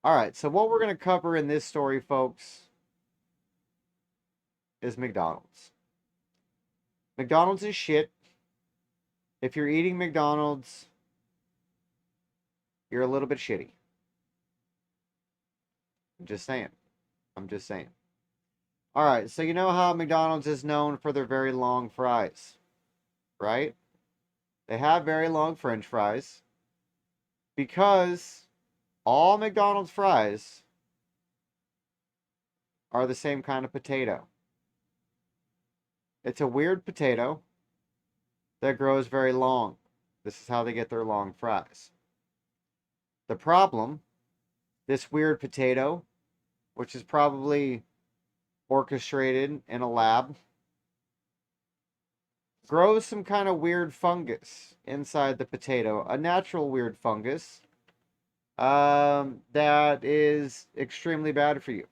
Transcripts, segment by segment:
All right, so what we're going to cover in this story, folks, is McDonald's. McDonald's is shit. If you're eating McDonald's, you're a little bit shitty. I'm just saying. I'm just saying. All right, so you know how McDonald's is known for their very long fries, right? They have very long French fries because all McDonald's fries are the same kind of potato. It's a weird potato that grows very long. This is how they get their long fries. The problem, this weird potato, which is probably orchestrated in a lab, grows some kind of weird fungus inside the potato, a natural weird fungus that is extremely bad for you.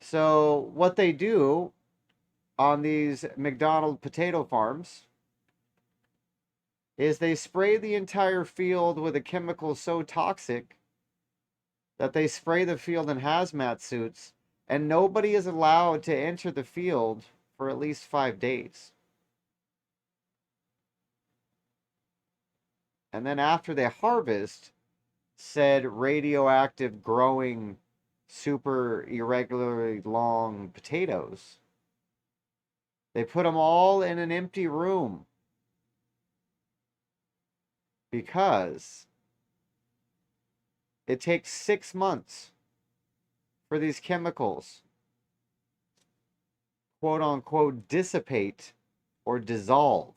So, what they do on these McDonald potato farms is they spray the entire field with a chemical so toxic that they spray the field in hazmat suits, and nobody is allowed to enter the field for at least 5 days. And then after they harvest said radioactive growing super irregularly long potatoes, they put them all in an empty room because it takes 6 months for these chemicals, quote unquote, dissipate or dissolve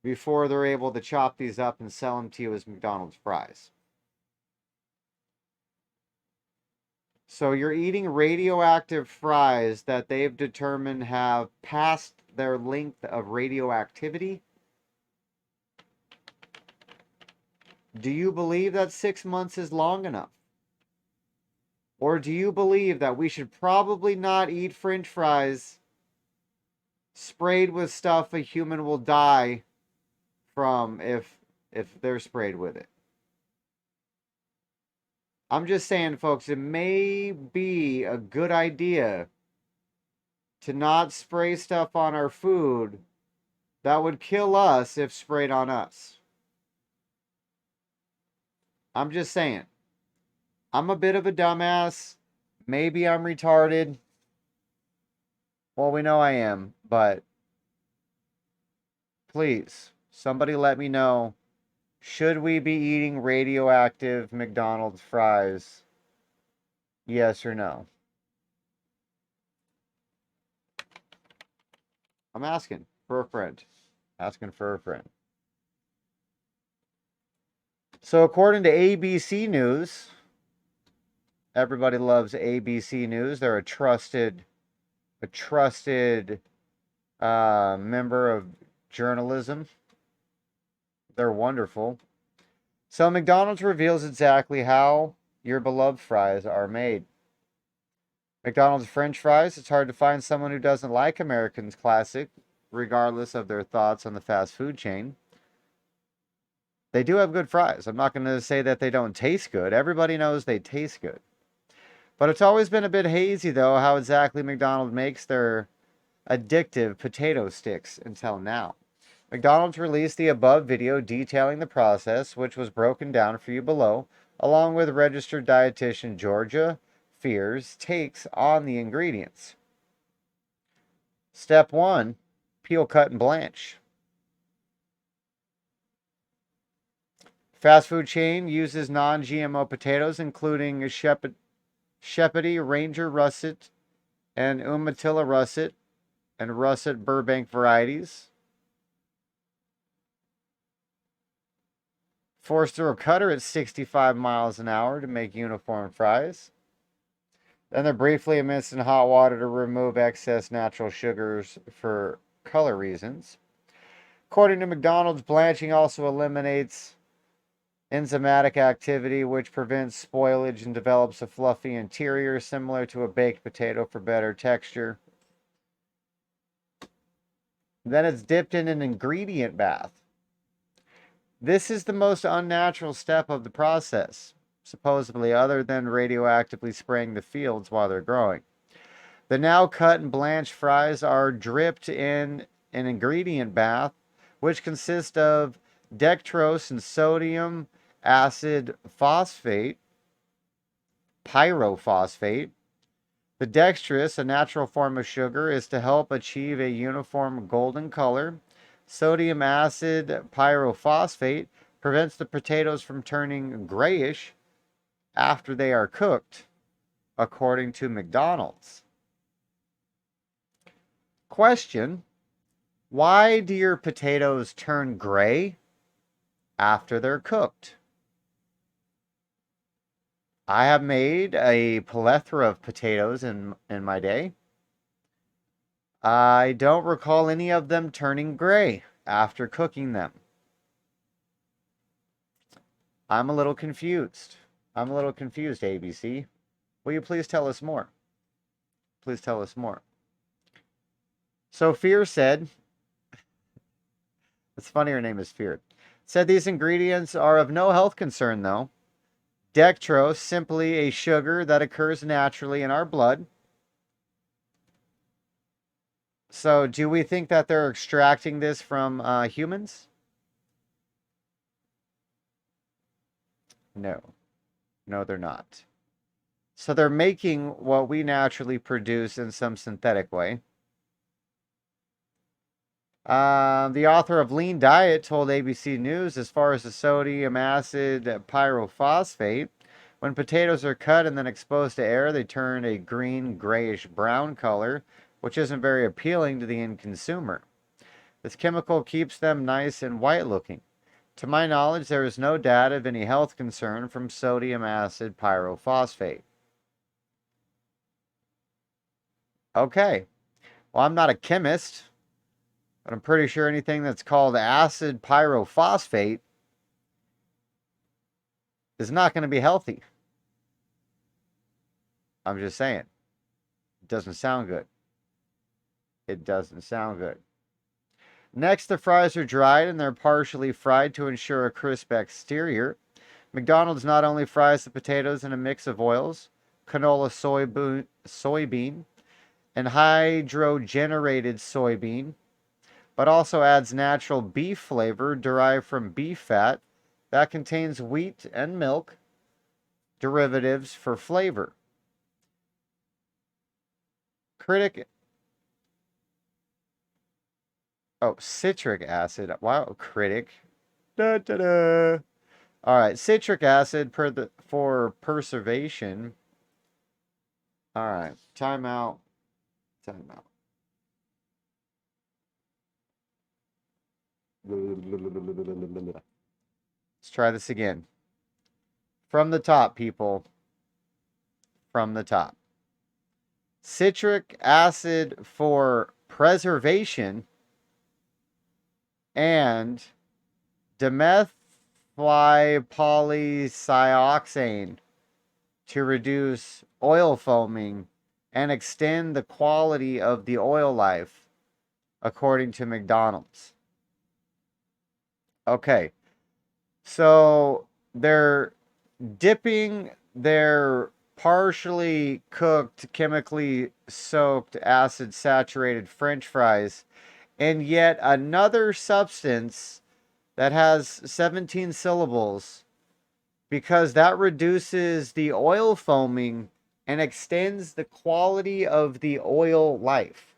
before they're able to chop these up and sell them to you as McDonald's fries. So you're eating radioactive fries that they've determined have passed their length of radioactivity. Do you believe that 6 months is long enough? Or do you believe that we should probably not eat French fries sprayed with stuff a human will die from if they're sprayed with it? I'm just saying, folks, it may be a good idea to not spray stuff on our food that would kill us if sprayed on us. I'm just saying. I'm a bit of a dumbass. Maybe I'm retarded. Well, we know I am, but please, somebody let me know. Should we be eating radioactive McDonald's fries? Yes or no? I'm asking for a friend. Asking for a friend. So, according to ABC News, everybody loves ABC News. They're a trusted member of journalism. They're wonderful. So, McDonald's reveals exactly how your beloved fries are made. McDonald's French fries, it's hard to find someone who doesn't like American's classic, regardless of their thoughts on the fast food chain. They do have good fries. I'm not going to say that they don't taste good. Everybody knows they taste good. But it's always been a bit hazy, though, how exactly McDonald's makes their addictive potato sticks until now. McDonald's released the above video detailing the process, which was broken down for you below, along with registered dietitian Georgia Fear's takes on the ingredients. Step 1, peel, cut, and blanch. Fast food chain uses non-GMO potatoes, including Shepherdie, Ranger Russet, and Umatilla Russet, and Russet Burbank varieties. Forced through a cutter at 65 miles an hour to make uniform fries. Then they're briefly immersed in hot water to remove excess natural sugars for color reasons. According to McDonald's, blanching also eliminates enzymatic activity, which prevents spoilage and develops a fluffy interior similar to a baked potato for better texture. Then it's dipped in an ingredient bath. This is the most unnatural step of the process, supposedly, other than radioactively spraying the fields while they're growing. The now cut and blanched fries are dripped in an ingredient bath, which consists of dextrose and sodium acid phosphate, pyrophosphate. The dextrose, a natural form of sugar, is to help achieve a uniform golden color. Sodium acid pyrophosphate prevents the potatoes from turning grayish after they are cooked, according to McDonald's. Question: why do your potatoes turn gray after they're cooked? I have made a plethora of potatoes in my day. I don't recall any of them turning gray after cooking them. I'm a little confused. I'm a little confused, ABC. Will you please tell us more? Please tell us more. So Fear said, it's funny her name is Fear, said these ingredients are of no health concern though. Dextrose, simply a sugar that occurs naturally in our blood. So do we think that they're extracting this from humans? No. No, they're not. So they're making what we naturally produce in some synthetic way. The author of Lean Diet told ABC News, as far as the sodium acid pyrophosphate, when potatoes are cut and then exposed to air, they turn a green, grayish brown color, which isn't very appealing to the end consumer. This chemical keeps them nice and white looking. To my knowledge, there is no data of any health concern from sodium acid pyrophosphate. Okay. Well, I'm not a chemist, but I'm pretty sure anything that's called acid pyrophosphate is not going to be healthy. I'm just saying. It doesn't sound good. It doesn't sound good. Next, the fries are dried and they're partially fried to ensure a crisp exterior. McDonald's not only fries the potatoes in a mix of oils, canola soybean, and hydrogenated soybean, but also adds natural beef flavor derived from beef fat that contains wheat and milk derivatives for flavor. Citric acid. Wow, critic. Da, da, da. All right, citric acid for preservation. All right, time out. Time out. Let's try this again. From the top, people. From the top. Citric acid for preservation and dimethylpolysioxane to reduce oil foaming and extend the quality of the oil life, according to McDonald's. Okay, so they're dipping their partially cooked, chemically soaked, acid saturated French fries in yet another substance that has 17 syllables because that reduces the oil foaming and extends the quality of the oil life.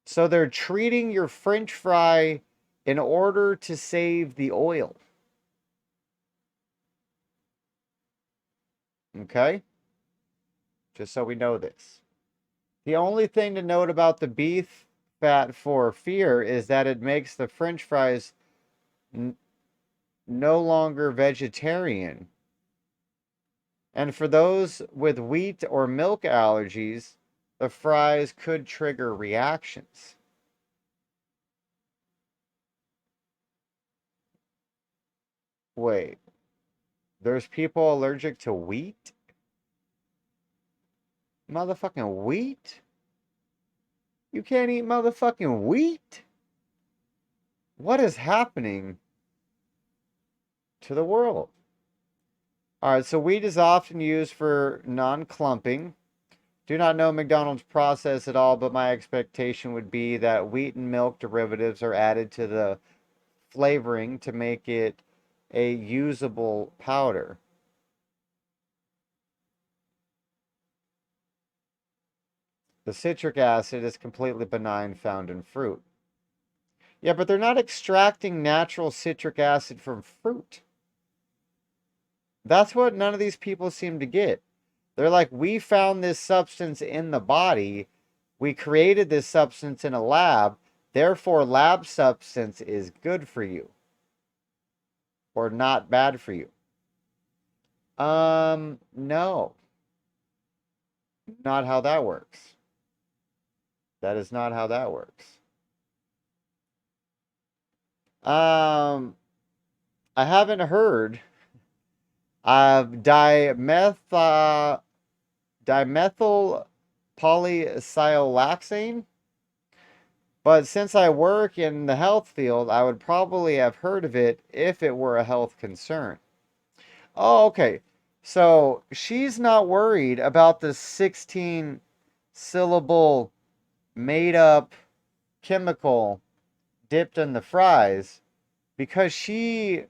So they're treating your French fry in order to save the oil. Okay? Just so we know this. The only thing to note about the beef fat for Fear is that it makes the French fries no longer vegetarian. And for those with wheat or milk allergies, the fries could trigger reactions. Wait, there's people allergic to wheat? Motherfucking wheat? You can't eat motherfucking wheat? What is happening to the world. All right, so wheat is often used for non-clumping. Do not know McDonald's process at all, but my expectation would be that wheat and milk derivatives are added to the flavoring to make it a usable powder. The citric acid is completely benign, found in fruit. Yeah, but they're not extracting natural citric acid from fruit. That's what none of these people seem to get. They're like, we found this substance in the body. We created this substance in a lab. Therefore, lab substance is good for you or not bad for you. No, not how that works. That is not how that works. I haven't heard of dimethyl polysiloxane, but since I work in the health field, I would probably have heard of it if it were a health concern. Oh, okay. So she's not worried about the 16 syllable made up chemical dipped in the fries because she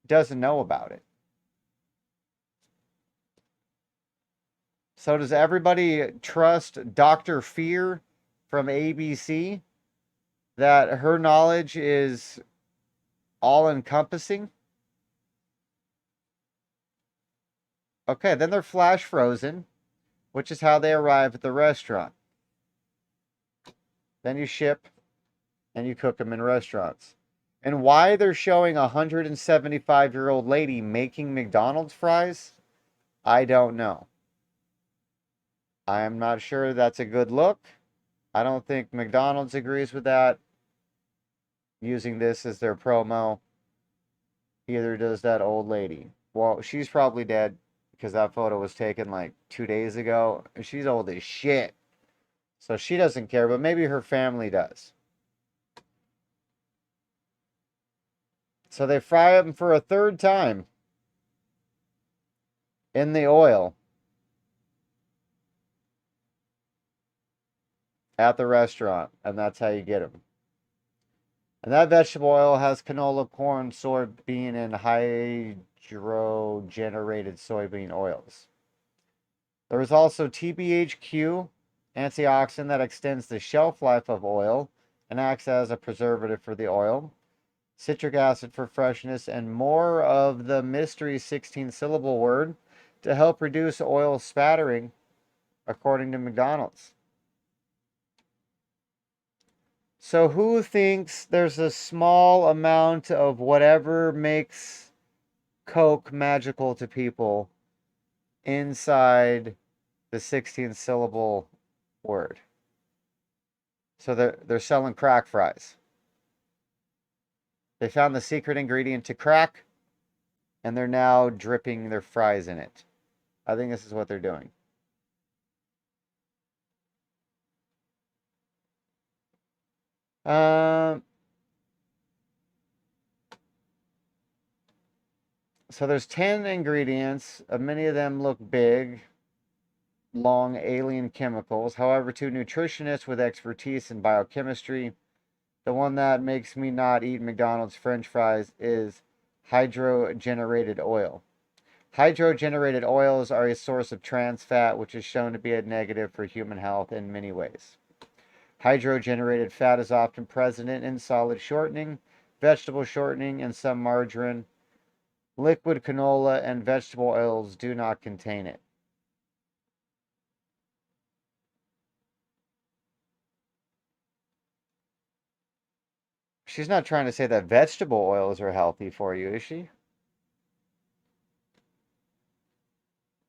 doesn't know about it. So does everybody trust Dr. Fear from ABC that her knowledge is all encompassing? Okay, then they're flash frozen, which is how they arrive at the restaurant. Then you ship and you cook them in restaurants. And why they're showing a 175-year-old lady making McDonald's fries, I don't know. I am not sure that's a good look. I don't think McDonald's agrees with that. Using this as their promo. Either does that old lady. Well, she's probably dead because that photo was taken like 2 days ago. And she's old as shit. So she doesn't care, but maybe her family does. So they fry them for a third time in the oil at the restaurant. And that's how you get them. And that vegetable oil has canola, corn, soybean, and hydrogenated soybean oils. There is also TBHQ, antioxidant that extends the shelf life of oil and acts as a preservative for the oil. Citric acid for freshness, and more of the mystery 16-syllable word to help reduce oil spattering, according to McDonald's. So who thinks there's a small amount of whatever makes Coke magical to people inside the 16-syllable word? So they're selling crack fries. They found the secret ingredient to crack, and they're now dripping their fries in it. I think this is what they're doing. So there's 10 ingredients. Many of them look big, long alien chemicals. However, to nutritionists with expertise in biochemistry, the one that makes me not eat McDonald's French fries is hydrogenated oil. Hydrogenated oils are a source of trans fat, which is shown to be a negative for human health in many ways. Hydrogenated fat is often present in solid shortening, vegetable shortening, and some margarine. Liquid canola and vegetable oils do not contain it. She's not trying to say that vegetable oils are healthy for you, is she?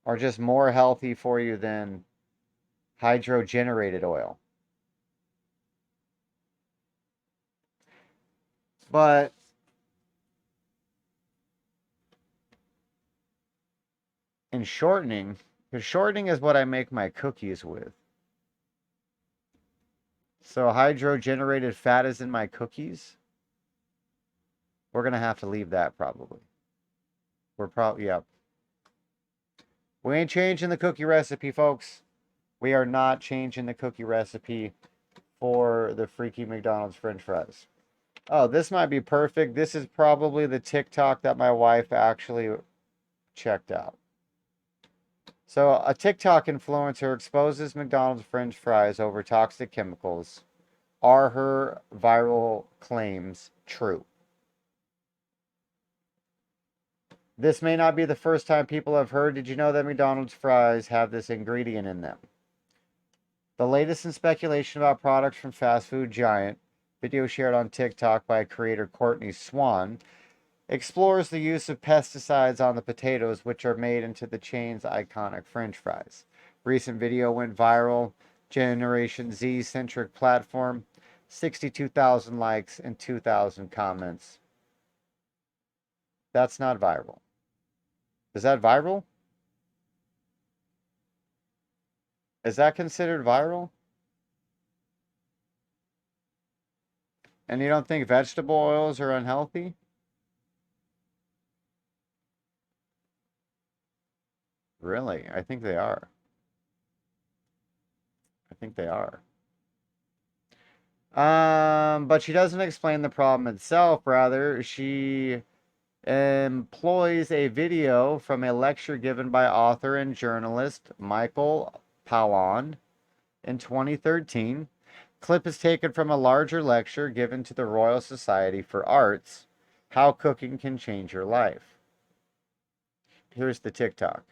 Or just more healthy for you than hydrogenated oil? But in shortening, because shortening is what I make my cookies with. So hydrogenated fat is in my cookies. We're going to have to leave that probably. We're probably, yep. We ain't changing the cookie recipe, folks. We are not changing the cookie recipe for the freaky McDonald's French fries. Oh, this might be perfect. This is probably the TikTok that my wife actually checked out. So, a TikTok influencer exposes McDonald's French fries over toxic chemicals. Are her viral claims true? This may not be the first time people have heard. Did you know that McDonald's fries have this ingredient in them? The latest in speculation about products from fast food giant, video shared on TikTok by creator Courtney Swan, explores the use of pesticides on the potatoes which are made into the chain's iconic French fries. Recent video went viral. Generation Z-centric platform. 62,000 likes and 2,000 comments. That's not viral. Is that viral? Is that considered viral? And you don't think vegetable oils are unhealthy? Really? I think they are. I think they are. But she doesn't explain the problem itself. Rather, she employs a video from a lecture given by author and journalist Michael Palon in 2013. Clip is taken from a larger lecture given to the Royal Society for Arts, How Cooking Can Change Your Life. Here's the TikTok.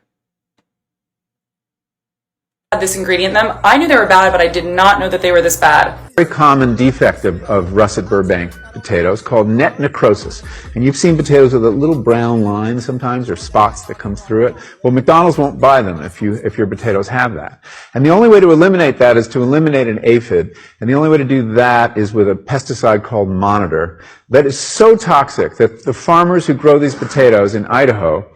This ingredient in them. I knew they were bad, but I did not know that they were this bad. Very common defect of russet Burbank potatoes called net necrosis. And you've seen potatoes with a little brown line sometimes, or spots that come through it. Well, McDonald's won't buy them if your potatoes have that. And the only way to eliminate that is to eliminate an aphid. And the only way to do that is with a pesticide called Monitor that is so toxic that the farmers who grow these potatoes in Idaho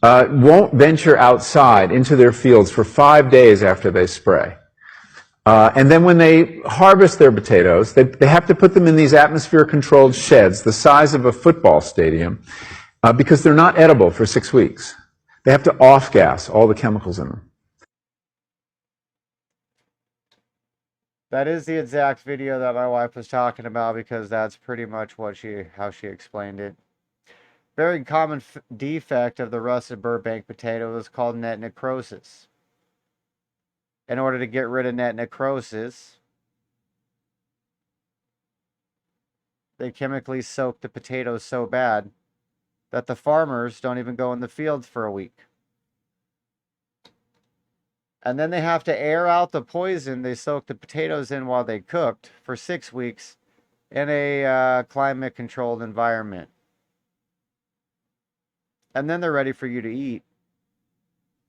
won't venture outside into their fields for 5 days after they spray. And then when they harvest their potatoes, they have to put them in these atmosphere-controlled sheds the size of a football stadium because they're not edible for 6 weeks. They have to off-gas all the chemicals in them. That is the exact video that my wife was talking about because that's pretty much how she explained it. Very common defect of the russet Burbank potato is called net necrosis. In order to get rid of net necrosis, they chemically soak the potatoes so bad that the farmers don't even go in the fields for a week. And then they have to air out the poison they soaked the potatoes in while they cooked for 6 weeks in a climate-controlled environment. And then they're ready for you to eat,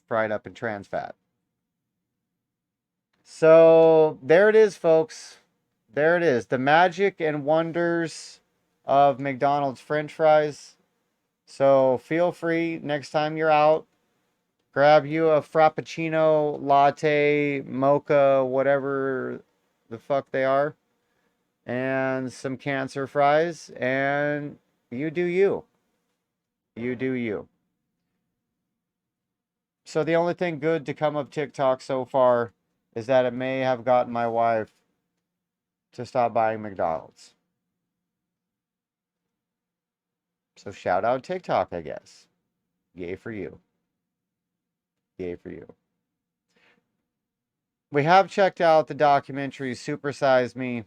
fried up in trans fat. So there it is, folks. There it is. The magic and wonders of McDonald's French fries. So feel free next time you're out, grab you a Frappuccino, latte, mocha, whatever the fuck they are, and some cancer fries, and you do you. You do you. So the only thing good to come of TikTok so far is that it may have gotten my wife to stop buying McDonald's. So shout out TikTok, I guess. Yay for you. Yay for you. We have checked out the documentary Super Size Me.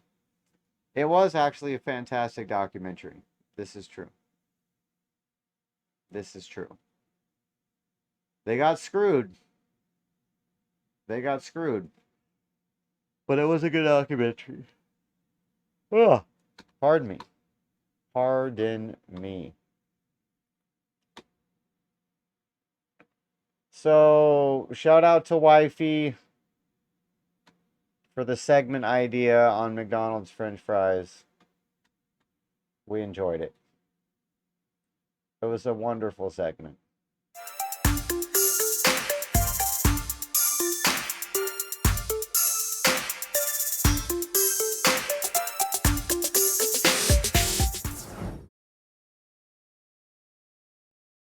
It was actually a fantastic documentary. This is true. This is true. They got screwed. They got screwed. But it was a good documentary. Ugh. Pardon me. Pardon me. So, shout out to Wifey for the segment idea on McDonald's French fries. We enjoyed it. It was a wonderful segment.